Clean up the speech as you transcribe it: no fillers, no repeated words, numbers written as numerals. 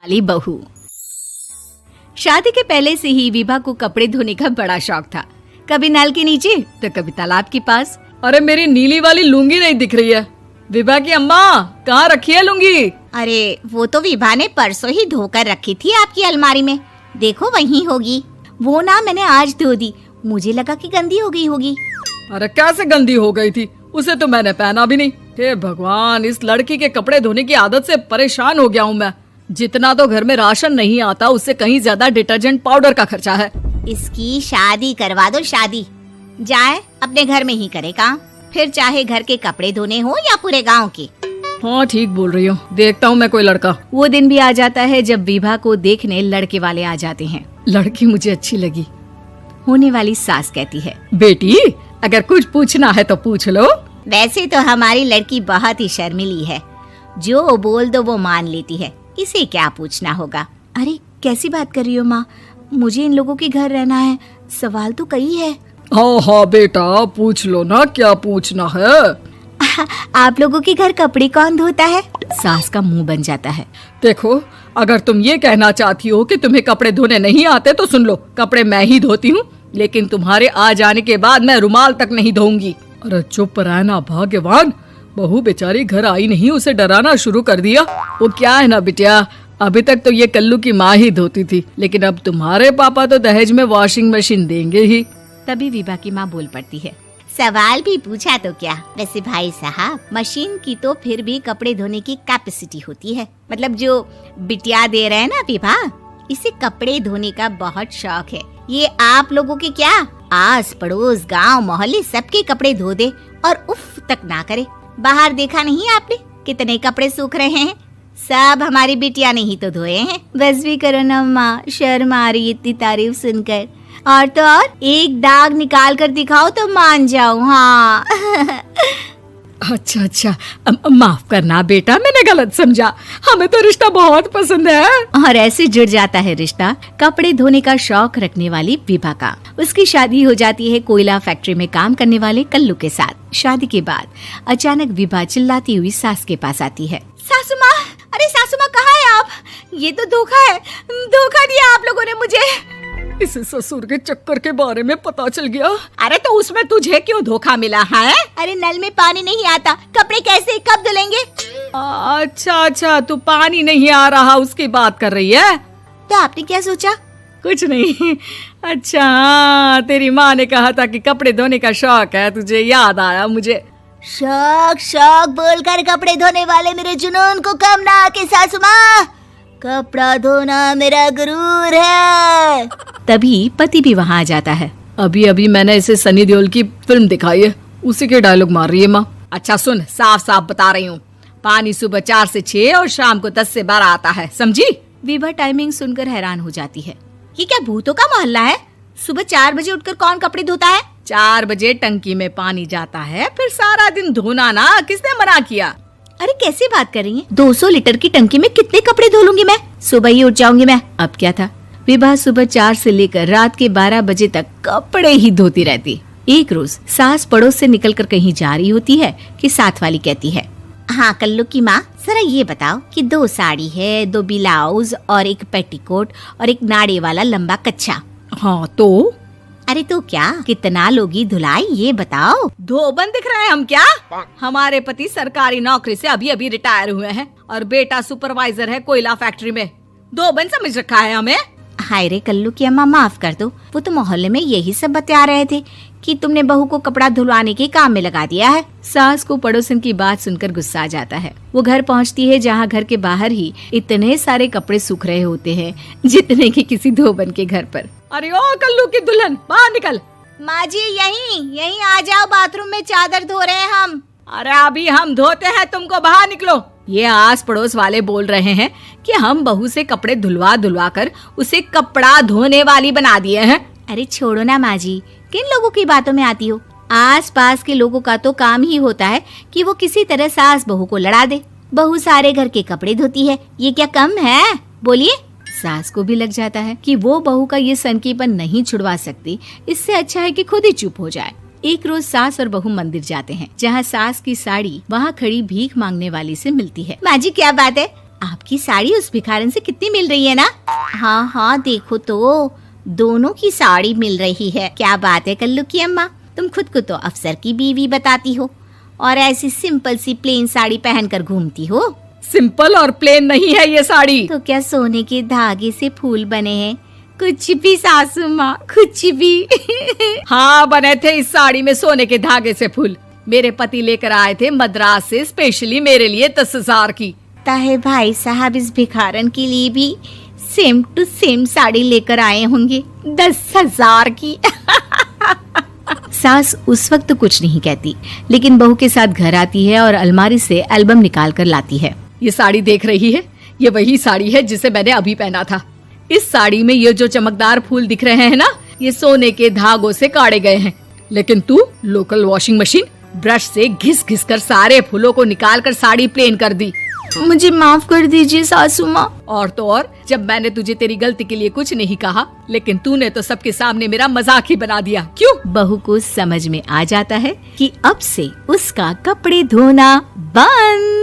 वाली बहू। शादी के पहले से ही विभा को कपड़े धोने का बड़ा शौक था। कभी नल के नीचे तो कभी तालाब के पास। अरे मेरी नीली वाली लुंगी नहीं दिख रही है। विभा की अम्मा, कहाँ रखी है लुंगी? अरे वो तो विभा ने परसों ही धोकर रखी थी आपकी अलमारी में, देखो वहीं होगी। वो ना मैंने आज धो दी, मुझे लगा कि गंदी हो गई होगी। अरे कैसे गंदी हो गई थी? उसे तो मैंने पहना भी नहीं। हे भगवान, इस लड़की के कपड़े धोने की आदत से परेशान हो गया हूँ मैं। जितना तो घर में राशन नहीं आता, उससे कहीं ज्यादा डिटर्जेंट पाउडर का खर्चा है। इसकी शादी करवा दो, शादी जाए अपने घर में ही करे काम, फिर चाहे घर के कपड़े धोने हो या पूरे गांव के। हाँ ठीक बोल रही हूँ, देखता हूँ मैं कोई लड़का। वो दिन भी आ जाता है जब विभा को देखने लड़के वाले आ जाते हैं। लड़की मुझे अच्छी लगी। होने वाली सास कहती है, बेटी अगर कुछ पूछना है तो पूछ लो। वैसे तो हमारी लड़की बहुत ही शर्मीली है, जो बोल दो वो मान लेती है, इसे क्या पूछना होगा। अरे कैसी बात कर रही हो माँ, मुझे इन लोगों के घर रहना है, सवाल तो कई है। हाँ हाँ बेटा, पूछ लो ना, क्या पूछना है। आप लोगों के घर कपड़े कौन धोता है? सास का मुंह बन जाता है। देखो, अगर तुम ये कहना चाहती हो कि तुम्हें कपड़े धोने नहीं आते तो सुन लो, कपड़े मैं ही धोती हूँ, लेकिन तुम्हारे आ जाने के बाद मैं रुमाल तक नहीं धोऊंगी। अरे चुप रहना भाग्यवान, बहू बेचारी घर आई नहीं, उसे डराना शुरू कर दिया। वो क्या है ना बिटिया, अभी तक तो ये कल्लू की माँ ही धोती थी, लेकिन अब तुम्हारे पापा तो दहेज में वॉशिंग मशीन देंगे ही। तभी विभा की माँ बोल पड़ती है, सवाल भी पूछा तो क्या। वैसे भाई साहब, मशीन की तो फिर भी कपड़े धोने की कैपेसिटी होती है, मतलब जो बिटिया दे रहे हैं ना विभा, इसे कपड़े धोने का बहुत शौक है। ये आप लोगों के क्या, आस पड़ोस गांव मोहल्ले सबके कपड़े धो दे और उफ तक ना करे। बाहर देखा नहीं आपने कितने कपड़े सूख रहे हैं, सब हमारी बिटिया ने ही तो धोए हैं। बस भी करो ना माँ, शर्म आ रही इतनी तारीफ सुनकर। और तो और एक दाग निकाल कर दिखाओ तो मान जाऊं। हाँ अच्छा अच्छा, माफ करना बेटा, मैंने गलत समझा। हमें तो रिश्ता बहुत पसंद है। और ऐसे जुड़ जाता है रिश्ता कपड़े धोने का शौक रखने वाली विभा का। उसकी शादी हो जाती है कोयला फैक्ट्री में काम करने वाले कल्लू के साथ। शादी के बाद अचानक विभा चिल्लाती हुई सास के पास आती है। सासू माँ, अरे सासू माँ कहाँ है आप? ये तो धोखा है, धोखा दिया आप लोगों ने मुझे। इसे ससुर के चक्कर के बारे में पता चल गया। अरे तो उसमें तुझे क्यों धोखा मिला है? अरे नल में पानी नहीं आता, कपड़े कैसे कब धुलेंगे? अच्छा अच्छा, तू पानी नहीं आ रहा उसकी बात कर रही है। तो आपने क्या सोचा? कुछ नहीं। अच्छा हाँ, तेरी माँ ने कहा था कि कपड़े धोने का शौक है तुझे, याद आया मुझे। शौक शौक बोलकर कपड़े धोने वाले मेरे जुनून को कम ना आके सासू माँ, कपड़ा धोना मेरा गुरूर है। तभी पति भी वहाँ आ जाता है। अभी अभी मैंने इसे सनी देओल की फिल्म दिखाई है, उसी के डायलॉग मार रही है माँ। अच्छा सुन, साफ साफ बता रही हूँ, पानी सुबह 4 से 6 और शाम को 10 से 12 आता है, समझी? विभा टाइमिंग सुनकर हैरान हो जाती है। ये क्या भूतों का मोहल्ला है? सुबह 4 बजे उठकर कौन कपड़े धोता है? 4 बजे टंकी में पानी जाता है, फिर सारा दिन धोना ना, किसने मना किया? अरे कैसी बात कर रही हैं? 200 लीटर की टंकी में कितने कपड़े धो लूंगी मैं, सुबह ही उठ जाऊंगी मैं। अब क्या था, विभा सुबह 4 से लेकर रात के 12 बजे तक कपड़े ही धोती रहती। एक रोज सास पड़ोस से निकलकर कहीं जा रही होती है कि साथ वाली कहती है, हाँ कल्लू की माँ, जरा ये बताओ कि 2 साड़ी है, 2 ब्लाउज और एक पेटीकोट और एक नाड़े वाला लंबा कच्छा। हाँ तो? अरे तो क्या, कितना लोगी धुलाई ये बताओ। धोबन दिख रहे हैं हम क्या? हमारे पति सरकारी नौकरी से अभी अभी रिटायर हुए हैं और बेटा सुपरवाइजर है कोयला फैक्ट्री में। धोबन समझ रखा है हमें। हाय रे कल्लू की अम्मा, माफ कर दो, वो तो मोहल्ले में यही सब बता रहे थे कि तुमने बहू को कपड़ा धुलवाने के काम में लगा दिया है। सास को पड़ोसन की बात सुनकर गुस्सा आ जाता है। वो घर पहुंचती है जहां घर के बाहर ही इतने सारे कपड़े सूख रहे होते हैं जितने कि किसी धोबन के घर पर। अरे ओ कल्लू की दुल्हन, बाहर निकल। माँ जी यहीं आ जाओ, बाथरूम में चादर धो रहे हैं हम। अरे अभी हम धोते हैं, तुमको बाहर निकलो। ये आस पड़ोस वाले बोल रहे हैं कि हम बहू से कपड़े धुलवा कर उसे कपड़ा धोने वाली बना दिए हैं। अरे छोड़ो ना माँ जी, किन लोगों की बातों में आती हो? आस पास के लोगों का तो काम ही होता है कि वो किसी तरह सास बहू को लड़ा दे। बहू सारे घर के कपड़े धोती है, ये क्या कम है? बोलिए। सास को भी लग जाता है कि वो बहू का ये सनकीपन नहीं छुड़वा सकती, इससे अच्छा है कि खुद ही चुप हो जाए। एक रोज सास और बहू मंदिर जाते हैं, जहाँ सास की साड़ी वहाँ खड़ी भीख मांगने वाली से मिलती है। माँ जी क्या बात है, आपकी साड़ी उस भिखारन से कितनी मिल रही है ना? हाँ हाँ देखो तो, दोनों की साड़ी मिल रही है। क्या बात है कल्लू की अम्मा, तुम खुद को तो अफसर की बीवी बताती हो और ऐसी सिंपल सी प्लेन साड़ी पहनकर घूमती हो। सिंपल और प्लेन नहीं है ये साड़ी। तो क्या सोने के धागे से फूल बने हैं? कुछ भी सासू माँ, कुछ भी। हाँ बने थे इस साड़ी में सोने के धागे से फूल। मेरे पति लेकर आए थे मद्रास से स्पेशली मेरे लिए 10,000 की। ताहे भाई साहब इस भिखारन के लिए भी सेम टू सेम साड़ी लेकर आए होंगे 10,000 की। सास उस वक्त तो कुछ नहीं कहती, लेकिन बहू के साथ घर आती है और अलमारी से एल्बम निकाल कर लाती है। ये साड़ी देख रही है, ये वही साड़ी है जिसे मैंने अभी पहना था। इस साड़ी में ये जो चमकदार फूल दिख रहे हैं ना, ये सोने के धागों से काढ़े गए हैं। लेकिन तू लोकल वॉशिंग मशीन ब्रश से घिस घिस कर सारे फूलों को निकाल कर साड़ी प्लेन कर दी। मुझे माफ कर दीजिए सासू माँ। और तो और, जब मैंने तुझे तेरी गलती के लिए कुछ नहीं कहा, लेकिन तूने तो सबके सामने मेरा मजाक ही बना दिया। क्यों? बहू को समझ में आ जाता है कि अब से उसका कपड़े धोना बंद।